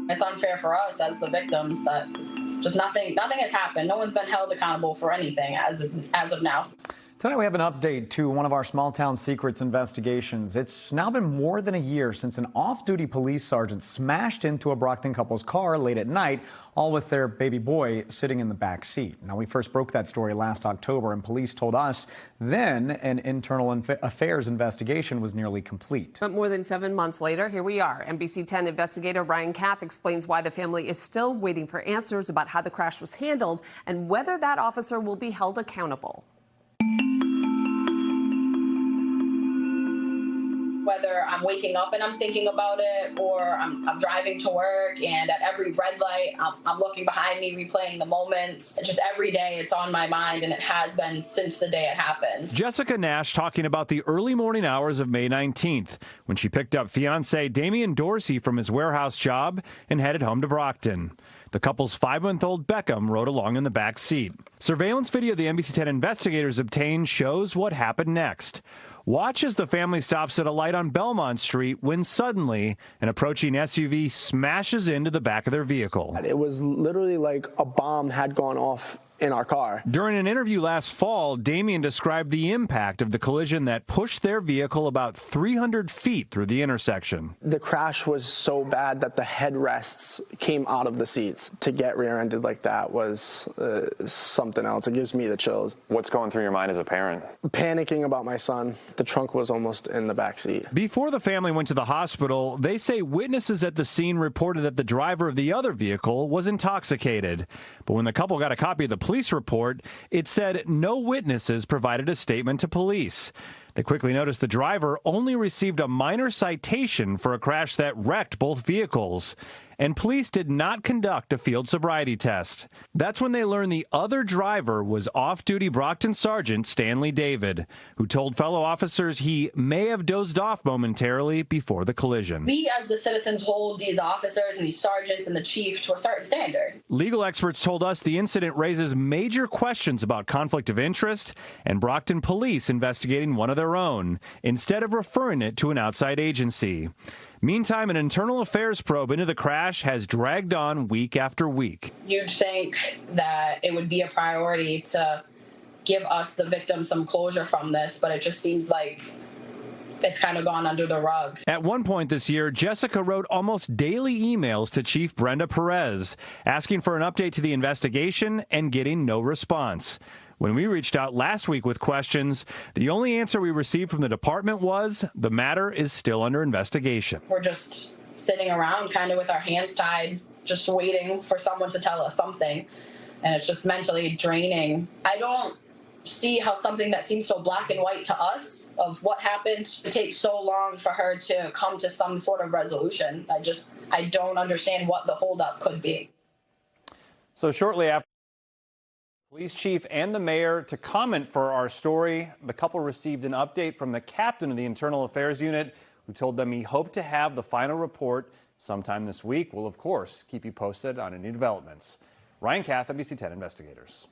It's unfair for us as the victims that just nothing has happened. No one's been held accountable for anything as of now. Tonight we have an update to one of our small town secrets investigations. It's now been more than a year since an off-duty police sergeant smashed into a Brockton couple's car late at night, all with their baby boy sitting in the back seat. Now, we first broke that story last October, and police told us then an internal affairs investigation was nearly complete. But more than 7 months later, here we are. NBC 10 investigator Ryan Kath explains why the family is still waiting for answers about how the crash was handled and whether that officer will be held accountable. Whether I'm waking up and I'm thinking about it, or I'm driving to work and at every red light, I'm looking behind me, replaying the moments. Just every day it's on my mind, and it has been since the day it happened. Jessica Nash talking about the early morning hours of May 19th, when she picked up fiancé Damian Dorsey from his warehouse job and headed home to Brockton. The couple's 5-month-old Beckham rode along in the back seat. Surveillance video the NBC 10 investigators obtained shows what happened next. Watch as the family stops at a light on Belmont Street when suddenly an approaching SUV smashes into the back of their vehicle. It was literally like a bomb had gone off in our car. During an interview last fall, Damian described the impact of the collision that pushed their vehicle about 300 feet through the intersection. The crash was so bad that the headrests came out of the seats. To get rear-ended like that was something else. It gives me the chills. What's going through your mind as a parent? Panicking about my son. The trunk was almost in the back seat. Before the family went to the hospital, they say witnesses at the scene reported that the driver of the other vehicle was intoxicated. But when the couple got a copy of the police report, it said no witnesses provided a statement to police. They quickly noticed the driver only received a minor citation for a crash that wrecked both vehicles. And police did not conduct a field sobriety test. That's when they learned the other driver was off-duty Brockton Sergeant Stanley David, who told fellow officers he may have dozed off momentarily before the collision. We as the citizens hold these officers and these sergeants and the chief to a certain standard. Legal experts told us the incident raises major questions about conflict of interest and Brockton police investigating one of their own, instead of referring it to an outside agency. Meantime, an internal affairs probe into the crash has dragged on week after week. You'd think that it would be a priority to give us, the victim, some closure from this, but it just seems like it's kind of gone under the rug. At one point this year, Jessica wrote almost daily emails to Chief Brenda Perez, asking for an update to the investigation and getting no response. When we reached out last week with questions, the only answer we received from the department was the matter is still under investigation. We're just sitting around kind of with our hands tied, just waiting for someone to tell us something. And it's just mentally draining. I don't see how something that seems so black and white to us of what happened takes so long for her to come to some sort of resolution. I don't understand what the holdup could be. So shortly after police chief and the mayor to comment for our story, the couple received an update from the captain of the Internal Affairs Unit, who told them he hoped to have the final report sometime this week. We'll, of course, keep you posted on any developments. Ryan Kath, NBC 10 Investigators.